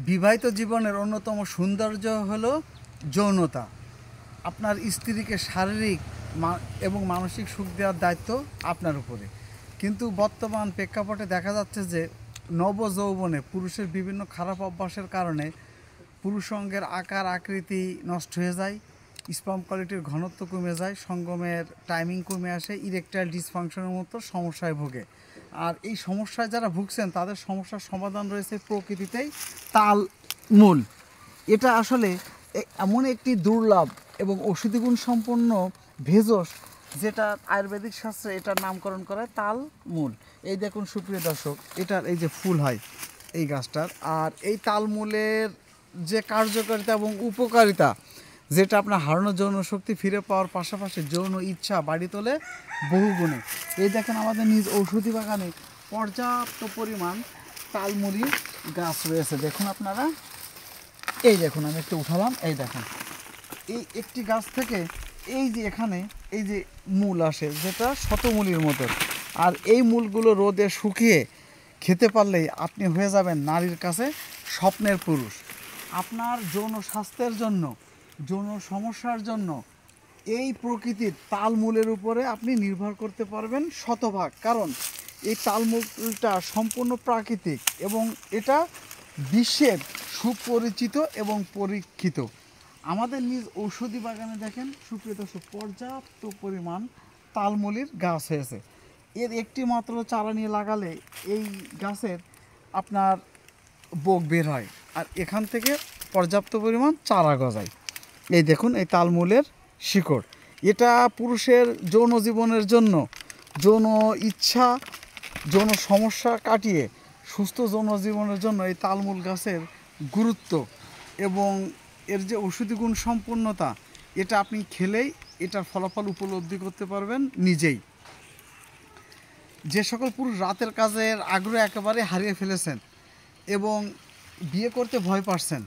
বিবাহিত জীবনের অন্যতম সৌন্দর্য হলো যৌনতা। আপনার স্ত্রীকে শারীরিক এবং মানসিক সুখ দেওয়ার দায়িত্ব আপনার উপরে। কিন্তু বর্তমান প্রেক্ষাপটে দেখা যাচ্ছে যে নবযৌবনে পুরুষের বিভিন্ন খারাপ অভ্যাসের কারণে পুরুষাঙ্গের আকার আকৃতি নষ্ট হয়ে যায়, স্পার্ম কোয়ালিটির ঘনত্ব কমে যায়, সঙ্গমের টাইমিং কমে আসে, ইরেকটাইল ডিসফাংশনের মতো সমস্যায় ভোগে। আর এই সমস্যায় যারা ভুগছেন তাদের সমস্যার সমাধান রয়েছে প্রকৃতিতেই তালমূল। এটা আসলে এমন একটি দুর্লভ এবং ঔষধি গুণ সম্পন্ন ভেষজ যেটা আয়ুর্বেদিক শাস্ত্রে এটার নামকরণ করে তালমূল। এই দেখুন সুপ্রিয় দর্শক, এটার এই যে ফুল হয় এই গাছটার, আর এই তালমূলের যে কার্যকারিতা এবং উপকারিতা যেটা আপনার হারানো যৌন শক্তি ফিরে পাওয়ার পাশাপাশি যৌন ইচ্ছা বাড়ি তোলে বহুগুণে। এই দেখেন আমাদের নিজ ঔষধি বাগানে পর্যাপ্ত পরিমাণ তালমুড়ি গাছ রয়েছে। দেখুন আপনারা, এই দেখুন আমি একটু উঠালাম, এই দেখুন এই একটি গাছ থেকে এই যে এখানে এই যে মূল আসে যেটা শতমূলির মতো, আর এই মূলগুলো রোদে শুকিয়ে খেতে পারলেই আপনি হয়ে যাবেন নারীর কাছে স্বপ্নের পুরুষ। আপনার যৌন স্বাস্থ্যের জন্য, যৌন সমস্যার জন্য এই প্রকৃতির তালমূলের উপরে আপনি নির্ভর করতে পারবেন শতভাগ, কারণ এই তালমূলটা সম্পূর্ণ প্রাকৃতিক এবং এটা বিশ্বের সুপরিচিত এবং পরীক্ষিত। আমাদের নিজ ঔষধি বাগানে দেখেন সুপ্রিয় দর্শক পর্যাপ্ত পরিমাণ তালমূলির গাছ হয়েছে। এর একটি মাত্র চারা নিয়ে লাগালে এই গাছের আপনার বোক বের হয়, আর এখান থেকে পর্যাপ্ত পরিমাণ চারা গজায়। এই দেখুন এই তালমূলের শিকড়, এটা পুরুষের যৌন জীবনের জন্য, যৌন ইচ্ছা, যৌন সমস্যা কাটিয়ে সুস্থ যৌন জীবনের জন্য এই তালমূল গাছের গুরুত্ব এবং এর যে ঔষধি গুণ সম্পন্নতা, এটা আপনি খেলেই এটার ফলাফল উপলব্ধি করতে পারবেন নিজেই। যে সকল পুরুষ রাতের কাজের আগ্রহ একেবারে হারিয়ে ফেলেছেন এবং বিয়ে করতে ভয় পাচ্ছেন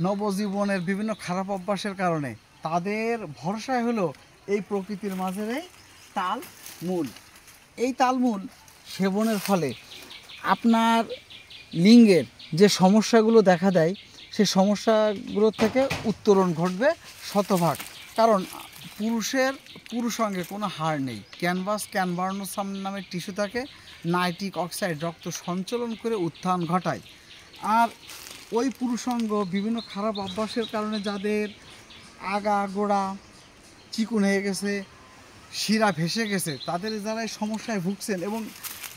নবজীবনের বিভিন্ন খারাপ অভ্যাসের কারণে, তাদের ভরসায় হলো এই প্রকৃতির মাঝের এই তালমূল। এই তালমূল সেবনের ফলে আপনার লিঙ্গের যে সমস্যাগুলো দেখা দেয় সেই সমস্যাগুলোর থেকে উত্তরণ ঘটবে শতভাগ, কারণ পুরুষাঙ্গে কোনো হাড় নেই, ক্যানভাস ক্যানভার্নোসাম নামের টিস্যু থাকে, নাইট্রিক অক্সাইড রক্ত সঞ্চালন করে উত্থান ঘটায়। আর ওই পুরুষাঙ্গ বিভিন্ন খারাপ অভ্যাসের কারণে যাদের আগা গোড়া চিকুন হয়ে গেছে, শিরা ভেসে গেছে, তাদের যারা এই সমস্যায় ভুগছেন এবং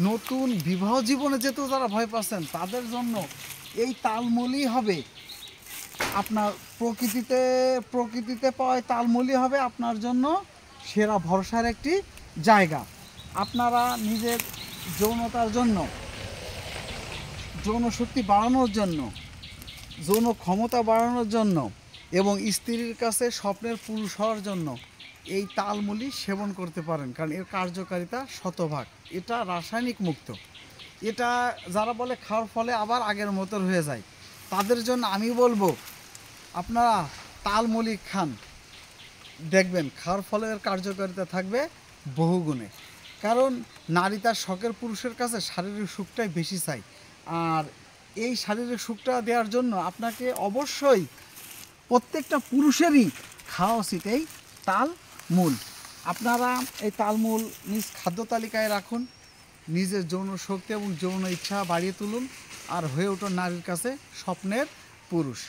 নতুন বিবাহ জীবনে যেতেও যারা ভয় পাচ্ছেন, তাদের জন্য এই তালমূলই হবে আপনার প্রকৃতিতে পাওয়া তালমূলই হবে আপনার জন্য সেরা ভরসার একটি জায়গা। আপনারা নিজের যৌনতার জন্য, যৌন শক্তি বাড়ানোর জন্য, যৌন ক্ষমতা বাড়ানোর জন্য এবং স্ত্রীর কাছে স্বপ্নের পুরুষ হওয়ার জন্য এই তালমূলি সেবন করতে পারেন, কারণ এর কার্যকারিতা শতভাগ। এটা রাসায়নিক মুক্ত। এটা যারা বলে খাওয়ার ফলে আবার আগের মতো হয়ে যায়, তাদের জন্য আমি বলবো আপনারা তালমূলি খান, দেখবেন খাওয়ার ফলে এর কার্যকারিতা থাকবে বহুগুণে। কারণ নারী তার শখের পুরুষের কাছে শারীরিক সুখটাই বেশি চাই, আর এই শারীরিক সুখটা দেওয়ার জন্য আপনাকে অবশ্যই প্রত্যেকটা পুরুষেরই খাওয়া উচিত এই তালমূল। আপনারা এই তালমূল নিজ খাদ্য তালিকায় রাখুন, নিজের যৌন শক্তি এবং যৌন ইচ্ছা বাড়িয়ে তুলুন, আর হয়ে উঠুন নারীর কাছে স্বপ্নের পুরুষ।